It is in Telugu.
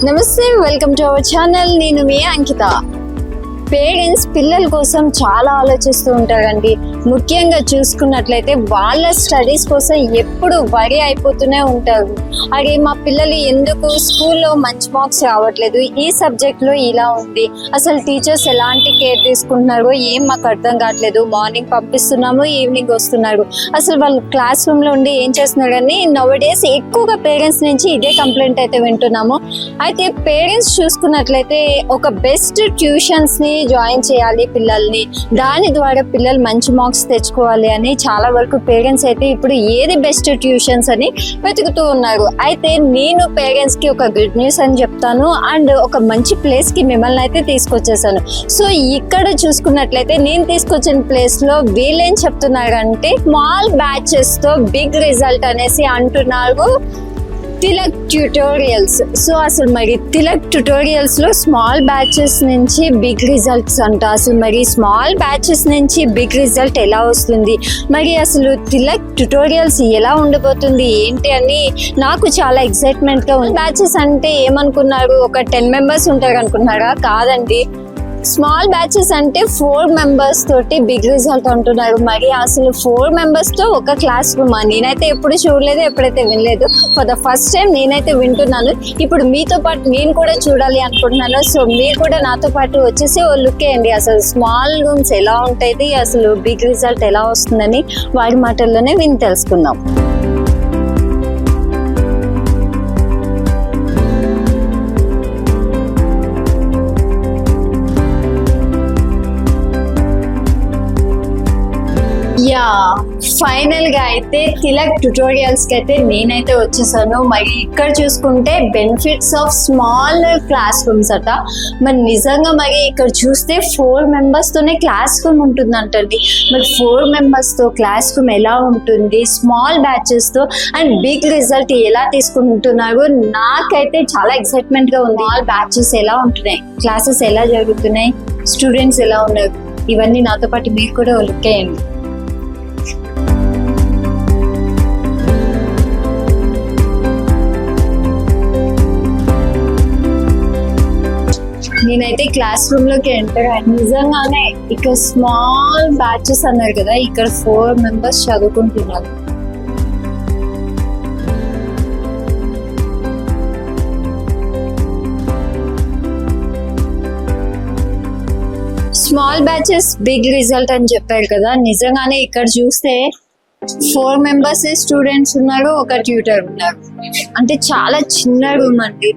నమస్తే, వెల్కమ్ టు అవర్ ఛానల్. నేను మీ అంకిత. పేరెంట్స్ పిల్లల కోసం చాలా ఆలోచిస్తూ ఉంటారండి. ముఖ్యంగా చూసుకున్నట్లయితే వాళ్ళ స్టడీస్ కోసం ఎప్పుడు వరి అయిపోతూనే ఉంటారు. అదే మా పిల్లలు ఎందుకు స్కూల్లో మంచి మార్క్స్ రావట్లేదు, ఈ సబ్జెక్ట్లో ఇలా ఉంది, అసలు టీచర్స్ ఎలాంటి కేర్ తీసుకుంటున్నారో ఏం మాకు అర్థం కావట్లేదు, మార్నింగ్ పంపిస్తున్నాము ఈవినింగ్ వస్తున్నారు, అసలు వాళ్ళు క్లాస్ రూమ్లో ఉండి ఏం చేస్తున్నారు అని నౌడేస్ ఎక్కువగా పేరెంట్స్ నుంచి ఇదే కంప్లైంట్ అయితే వింటున్నాము. అయితే పేరెంట్స్ చూసుకున్నట్లయితే ఒక బెస్ట్ ట్యూషన్స్ని జాయిన్ చేయాలి పిల్లల్ని, దాని ద్వారా పిల్లలు మంచి మార్క్స్ తెచ్చుకోవాలి అని చాలా వరకు పేరెంట్స్ అయితే ఇప్పుడు ఏది బెస్ట్ ట్యూషన్స్ అని వెతుకుతూ ఉన్నారు. అయితే నేను పేరెంట్స్ కి ఒక గుడ్ న్యూస్ అని చెప్తాను అండ్ ఒక మంచి ప్లేస్ కి మిమ్మల్ని అయితే తీసుకొచ్చేసాను. సో ఇక్కడ చూసుకున్నట్లయితే నేను తీసుకొచ్చిన ప్లేస్ లో వీళ్ళేం చెప్తున్నారంటే స్మాల్ బ్యాచెస్ తో బిగ్ రిజల్ట్ అనేసి అంటున్నారు. తిలక్ ట్యూటోరియల్స్. సో అసలు మరి తిలక్ ట్యూటోరియల్స్ లో స్మాల్ బ్యాచెస్ నుంచి బిగ్ రిజల్ట్స్ అంట. అసలు మరి స్మాల్ బ్యాచెస్ నుంచి బిగ్ రిజల్ట్ ఎలా వస్తుంది, మరి అసలు తిలక్ ట్యూటోరియల్స్ ఎలా ఉండబోతుంది ఏంటి అని నాకు చాలా ఎక్సైట్మెంట్ గా ఉంది. బ్యాచెస్ అంటే ఏమనుకున్నారు, ఒక 10 మెంబర్స్ ఉంటారు అనుకున్నారా? కాదండి, స్మాల్ బ్యాచెస్ అంటే 4 మెంబర్స్ తోటి బిగ్ రిజల్ట్ అంటున్నారు. మరి అసలు 4 మెంబర్స్ తో ఒక క్లాస్ రూమ్ నేనైతే ఎప్పుడు చూడలేదు, ఎప్పుడైతే వినలేదు. ఫర్ ద ఫస్ట్ టైం నేనైతే వింటున్నాను. ఇప్పుడు మీతో పాటు నేను కూడా చూడాలి అనుకుంటున్నాను. సో మీరు కూడా నాతో పాటు వచ్చేసి ఓ లుక్ వేయండి, అసలు స్మాల్ రూమ్స్ ఎలా ఉంటాయి, అసలు బిగ్ రిజల్ట్ ఎలా వస్తుందని వాడి మాటల్లోనే విని తెలుసుకుందాం. యా, ఫైనల్ గా అయితే తిలక్ ట్యూటోరియల్స్ కి అయితే నేనైతే వచ్చేసాను. మరి ఇక్కడ చూసుకుంటే benefits of small class rooms అట. మరి నిజంగా మరి ఇక్కడ చూస్తే 4 మెంబర్స్ తోనే క్లాస్ రూమ్ ఉంటుందంటండి. మరి 4 మెంబర్స్ తో క్లాస్ రూమ్ ఎలా ఉంటుంది, స్మాల్ బ్యాచెస్ తో అండ్ బిగ్ రిజల్ట్ ఎలా తీసుకుంటున్నారు, నాకైతే చాలా ఎక్సైట్మెంట్ గా ఉంది. స్మాల్ బ్యాచెస్ ఎలా ఉంటున్నాయి, క్లాసెస్ ఎలా జరుగుతున్నాయి, స్టూడెంట్స్ ఎలా ఉన్నారు, ఇవన్నీ నాతో పాటు మీరు కూడా లుక్ వేయండి. నేనైతే క్లాస్ రూమ్ లోకి ఎంటర్ అయ్యాను. నిజంగానే ఇక్కడ స్మాల్ బ్యాచెస్ అన్నారు కదా, ఇక్కడ 4 మెంబర్స్ చదువుకుంటున్నారు. స్మాల్ బ్యాచెస్ బిగ్ రిజల్ట్ అని చెప్పారు కదా, నిజంగానే ఇక్కడ చూస్తే 4 మెంబర్స్ స్టూడెంట్స్ ఉన్నారు, ఒక ట్యూటర్ ఉన్నారు. అంటే చాలా చిన్న రూమ్ అండి.